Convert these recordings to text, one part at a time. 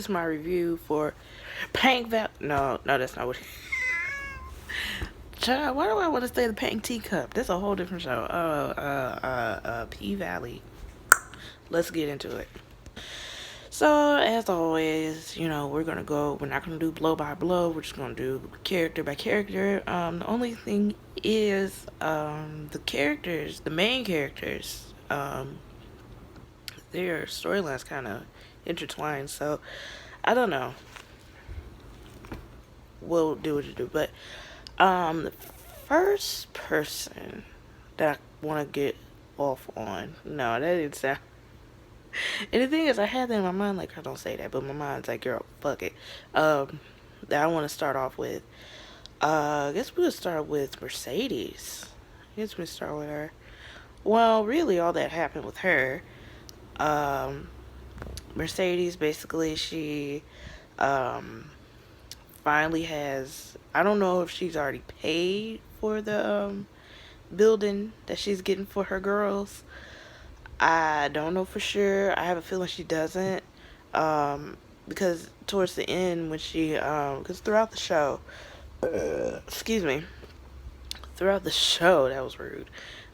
is my review for Pink Val. No, no, that's not what. Child, why do I want to say the Pink Teacup? That's a whole different show. P Valley. Let's get into it. So, as always, we're not gonna do blow by blow. We're just gonna do character by character. The only thing is, the main characters, their storylines kind of intertwined. So, I don't know. We'll do what you do. But, the first person that I want to get off on, no, that didn't sound. And the thing is, I had that in my mind, like, I don't say that, but my mind's like, girl, fuck it. That I want to start off with. I guess we'll start with Mercedes. I guess we'll start with her. Well, really, all that happened with her. Um, Mercedes, basically, she um, finally has. I don't know if she's already paid for the building that she's getting for her girls. I don't know for sure. I have a feeling she doesn't. Because towards the end, when because throughout the show, excuse me, throughout the show, that was rude.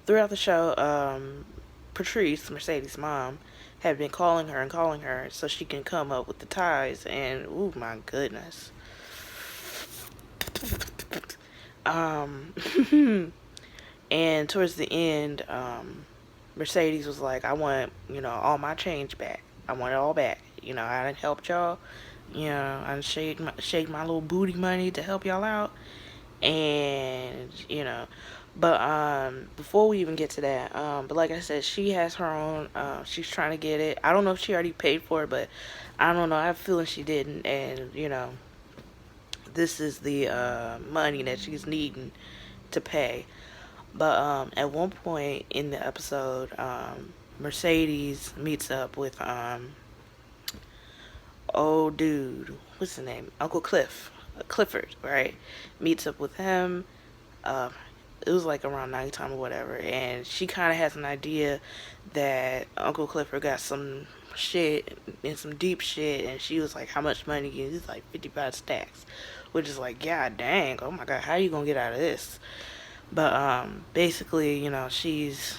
Throughout the show, Patrice, Mercedes' mom, had been calling her so she can come up with the ties. And, oh my goodness. Um, and towards the end, Mercedes was like, I want, all my change back. I want it all back. I done helped y'all. I done shake my little booty money to help y'all out. And, but before we even get to that, but like I said, she has her own, she's trying to get it. I don't know if she already paid for it, but I don't know. I have a feeling she didn't. And, this is the money that she's needing to pay. But at one point in the episode, Mercedes meets up with old dude, what's his name? Uncle Clifford, right? Meets up with him. Uh, it was like around nighttime or whatever, and she kind of has an idea that Uncle Clifford got some shit and some deep shit, and she was like, "How much money?" And he's like 55 stacks, which is like, God dang, oh my god, how you gonna get out of this? But basically, she's,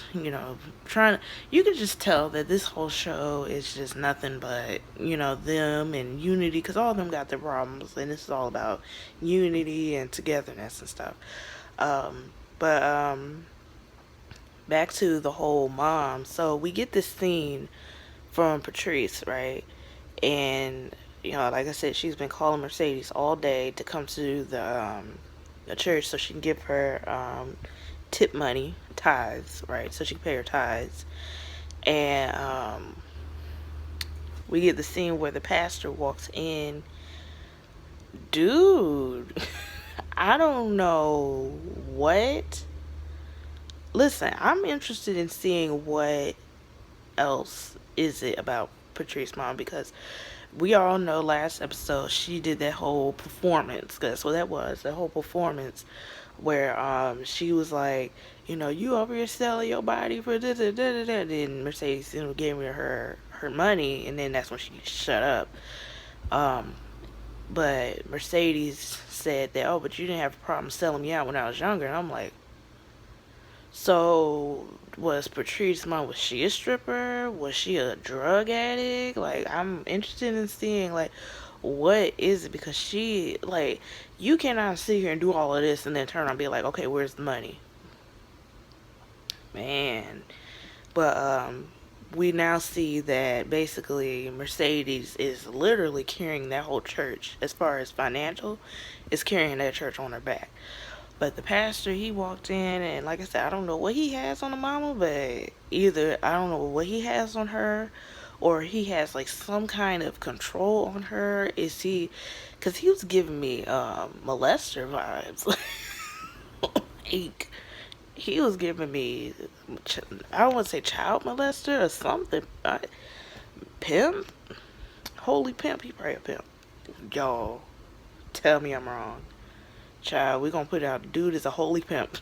trying to, you can just tell that this whole show is just nothing but, them and unity, because all of them got their problems, and this is all about unity and togetherness and stuff. But back to the whole mom. So we get this scene from Patrice, right? And, like I said, she's been calling Mercedes all day to come to the church so she can give her tip money, tithes, right? So she can pay her tithes. And we get the scene where the pastor walks in. Dude, I don't know what. Listen, I'm interested in seeing what else is it about Patrice's mom, because we all know last episode she did that whole performance. That's what that was, the whole performance where she was like, you over here selling your body for this and da da da. Then Mercedes, gave her money, and then that's when she shut up. Um, but Mercedes said that, oh, but you didn't have a problem selling me out when I was younger, and I'm like, so was Patrice's mom, was she a stripper? Was she a drug addict? Like, I'm interested in seeing, like, what is it? Because she, like, you cannot sit here and do all of this and then turn around and be like, okay, where's the money? Man. But, we now see that basically Mercedes is literally carrying that whole church. As far as financial, is carrying that church on her back. But the pastor, he walked in, and like I said, I don't know what he has on the mama, but either I don't know what he has on her, or he has like some kind of control on her. Is he? Because he was giving me molester vibes. Like, he was giving me, I don't want to say child molester or something. Pimp, holy pimp. He probably a pimp. Y'all, tell me I'm wrong. Child, we gonna put it out. Dude is a holy pimp.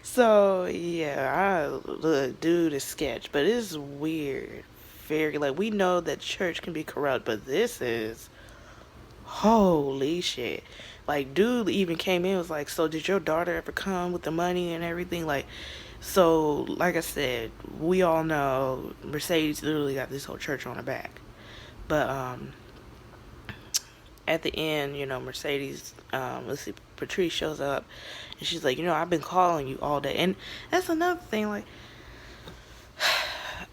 So yeah, look, dude is sketch, but it's weird. very, like, we know that church can be corrupt, but this is holy shit. Like, dude even came in and was like, so did your daughter ever come with the money and everything? Like, so, like I said, we all know Mercedes literally got this whole church on her back. But at the end, Mercedes, let's see, Patrice shows up, and she's like, I've been calling you all day. And that's another thing, like,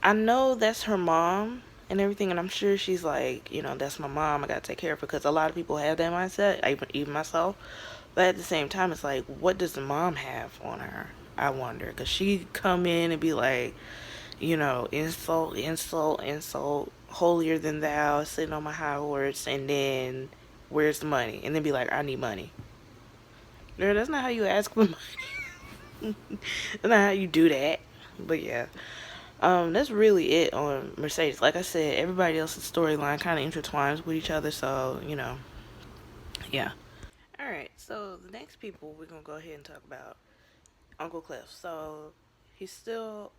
I know that's her mom and everything, and I'm sure she's like, that's my mom, I gotta take care of her, because a lot of people have that mindset, even myself. But at the same time, it's like, what does the mom have on her? I wonder, because she come in and be like, insult, insult, insult, holier than thou, sitting on my high horse, and then where's the money? And then be like, I need money. No, that's not how you ask for money. That's not how you do that. But yeah, that's really it on Mercedes. Like I said, everybody else's storyline kind of intertwines with each other, so yeah. All right, so the next people we're gonna go ahead and talk about Uncle Cliff. So he's still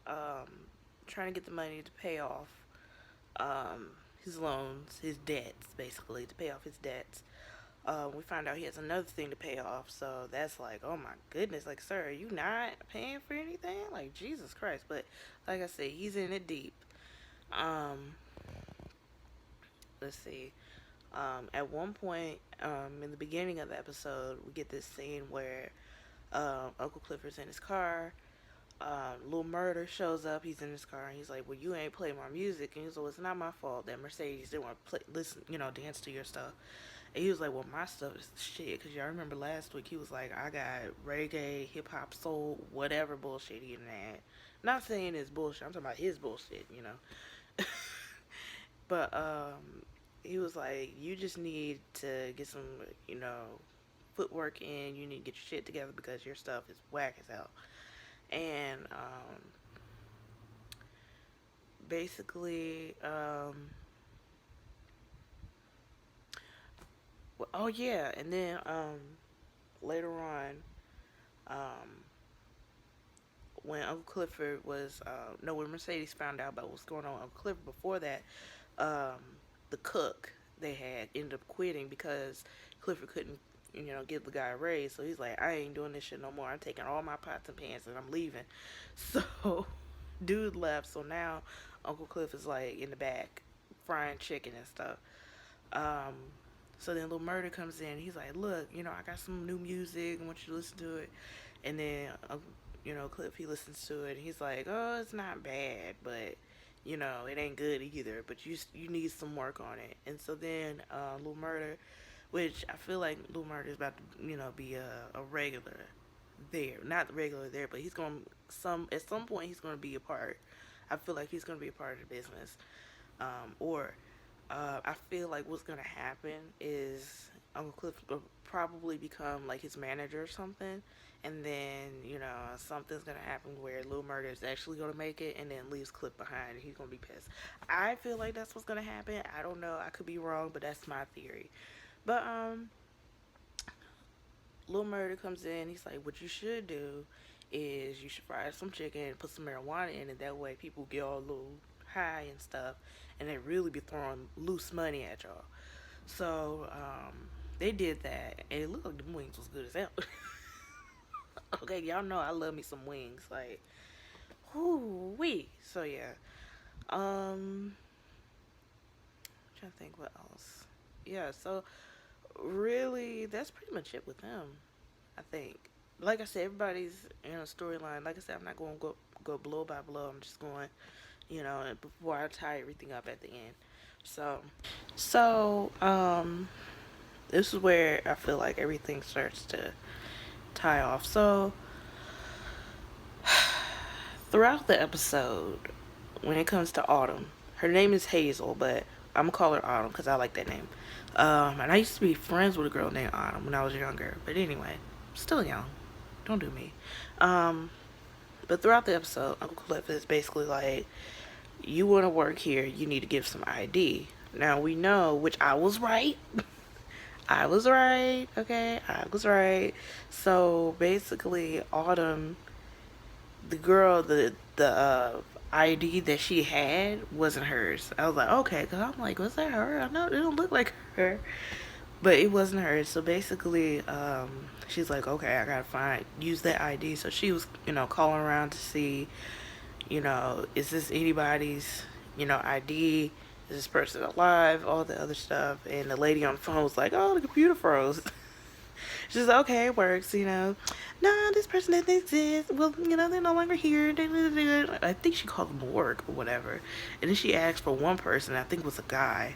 trying to get the money to pay off his loans, his debts, basically, to pay off his debts. We find out he has another thing to pay off, so that's like, oh my goodness, like, sir, are you not paying for anything? Like, Jesus Christ. But like I said, he's in it deep. Um, let's see. At one point, in the beginning of the episode, we get this scene where Uncle Clifford's in his car. Lil Murder shows up. He's in his car, and he's like, "Well, you ain't play my music." And he's like, "Well, it's not my fault that Mercedes didn't want to play, listen, dance to your stuff." And he was like, "Well, my stuff is shit." Because y'all remember last week, he was like, "I got reggae, hip hop, soul, whatever bullshit he had." Not saying it's bullshit. I'm talking about his bullshit. But he was like, "You just need to get some, footwork in. You need to get your shit together because your stuff is whack as hell." And basically, oh yeah, and then later on, um, when Uncle Clifford was no, when Mercedes found out about what's going on with Uncle Clifford before that, um, the cook they had ended up quitting because Clifford couldn't, give the guy a raise. So he's like, I ain't doing this shit no more. I'm taking all my pots and pans and I'm leaving. So dude left. So now Uncle Cliff is like in the back frying chicken and stuff. Um, so then Lil Murder comes in. He's like, look, I got some new music. I want you to listen to it. And then, Cliff, he listens to it. And he's like, oh, it's not bad, but it ain't good either. But you need some work on it. And so then Lil Murder, which I feel like Lil Murder is about to, be a regular there. Not the regular there, but he's going at some point he's going to be a part. I feel like he's going to be a part of the business. Or I feel like what's gonna happen is Uncle Cliff will probably become like his manager or something, and then something's gonna happen where Lil Murder is actually gonna make it, and then leaves Cliff behind, and he's gonna be pissed. I feel like that's what's gonna happen. I don't know. I could be wrong, but that's my theory. But Lil Murder comes in. He's like, what you should do is you should fry some chicken and put some marijuana in it. That way people get all a little high and stuff, and they really be throwing loose money at y'all. So they did that, and it looked like the wings was good as hell. Okay, y'all know I love me some wings, like, whoo wee. So yeah, I'm trying to think what else. Yeah, so really, that's pretty much it with them. I think. Like I said, everybody's in a storyline. Like I said, I'm not going to go blow by blow. I'm just going, before I tie everything up at the end. So, this is where I feel like everything starts to tie off. So, throughout the episode, when it comes to Autumn, her name is Hazel, but I'm gonna call her Autumn because I like that name. And I used to be friends with a girl named Autumn when I was younger. But anyway, still young. Don't do me. But throughout the episode, Uncle Cliff is basically like, you want to work here, you need to give some ID. Now we know, which I was right. I was right, okay? I was right. So basically, Autumn, the girl, the ID that she had wasn't hers. I was like, okay, because I'm like, was that her? I know it don't look like her, but it wasn't hers. So basically, she's like, okay, I gotta use that ID. So she was, calling around to see, is this anybody's, ID? Is this person alive? All the other stuff. And the lady on the phone was like, oh, the computer froze. She's like, okay, it works. No, this person doesn't exist. Well, they're no longer here. I think she called the morgue or whatever. And then she asked for one person. I think it was a guy.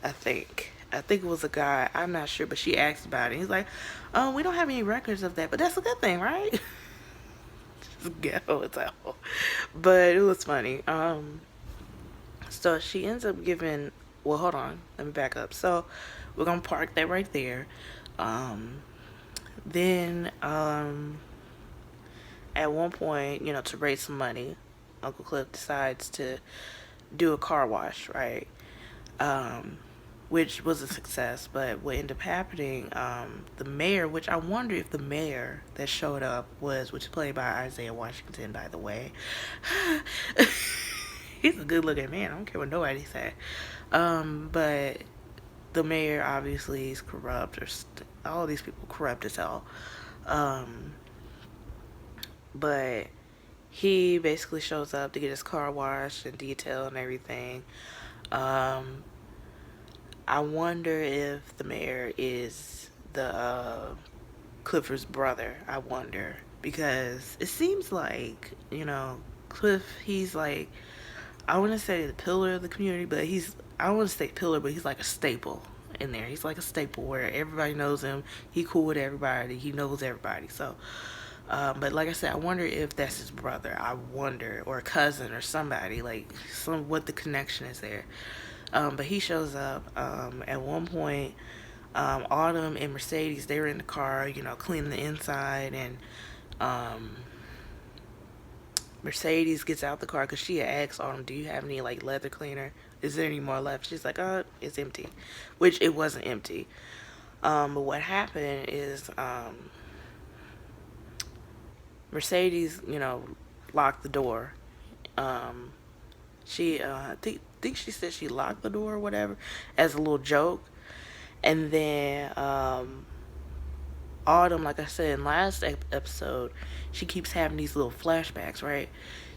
I think. I think it was a guy. I'm not sure, but she asked about it. He's like, oh, we don't have any records of that, but that's a good thing, right? Just ghetto as hell. But it was funny. So she ends up giving. Well, hold on. Let me back up. So we're gonna park that right there. Um, then, at one point, to raise some money, Uncle Cliff decides to do a car wash, right? Um, which was a success. But what ended up happening, the mayor, which I wonder if the mayor that showed up which is played by Isaiah Washington, by the way. He's a good looking man. I don't care what nobody say. But the mayor obviously is corrupt, all these people corrupt as hell. Um, but he basically shows up to get his car washed and detailed and everything. Um, I wonder if the mayor is the Clifford's brother. I wonder because it seems like Cliff. He's like, I want to say the pillar of the community, but I don't want to say pillar, but he's like a staple in there. He's like a staple where everybody knows him. He cool with everybody. He knows everybody. So, but like I said, I wonder if that's his brother. I wonder, or a cousin, or somebody like what the connection is there. But he shows up. At one point, Autumn and Mercedes, they were in the car, cleaning the inside, and um, Mercedes gets out the car because she had asked Autumn, do you have any like leather cleaner? Is there any more left? She's like, oh, it's empty, which it wasn't empty. But what happened is Mercedes, locked the door. Um, she, think she said she locked the door or whatever as a little joke. And then Autumn, like I said in last episode, she keeps having these little flashbacks, right?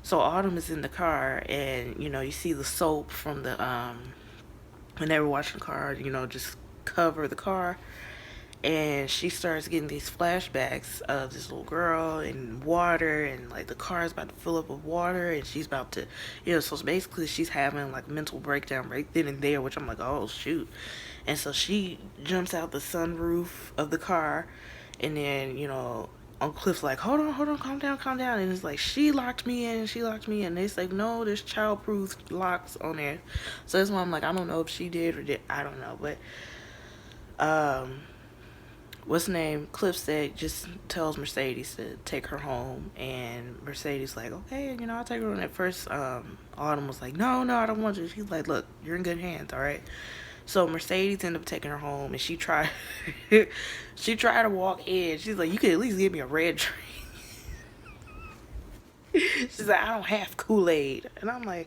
So Autumn is in the car, and you see the soap from the when they were washing the car, just cover the car, and she starts getting these flashbacks of this little girl and water, and like the car is about to fill up with water, and she's about to, so basically she's having like a mental breakdown right then and there, which I'm like, oh shoot. And so she jumps out the sunroof of the car, and then Uncle Cliff's like, hold on, calm down, calm down. And it's like, she locked me in, she locked me in. And it's like, no, there's childproof locks on there. So that's why I'm like, I don't know if she did or did, I don't know. But what's the name? Cliff said just tells Mercedes to take her home, and Mercedes like, okay, I'll take her. And at first, Autumn was like, no, I don't want you. She's like, look, you're in good hands, all right. So Mercedes ended up taking her home, and she tried, she tried to walk in. She's like, you could at least give me a red drink. She's like, I don't have Kool-Aid, and I'm like,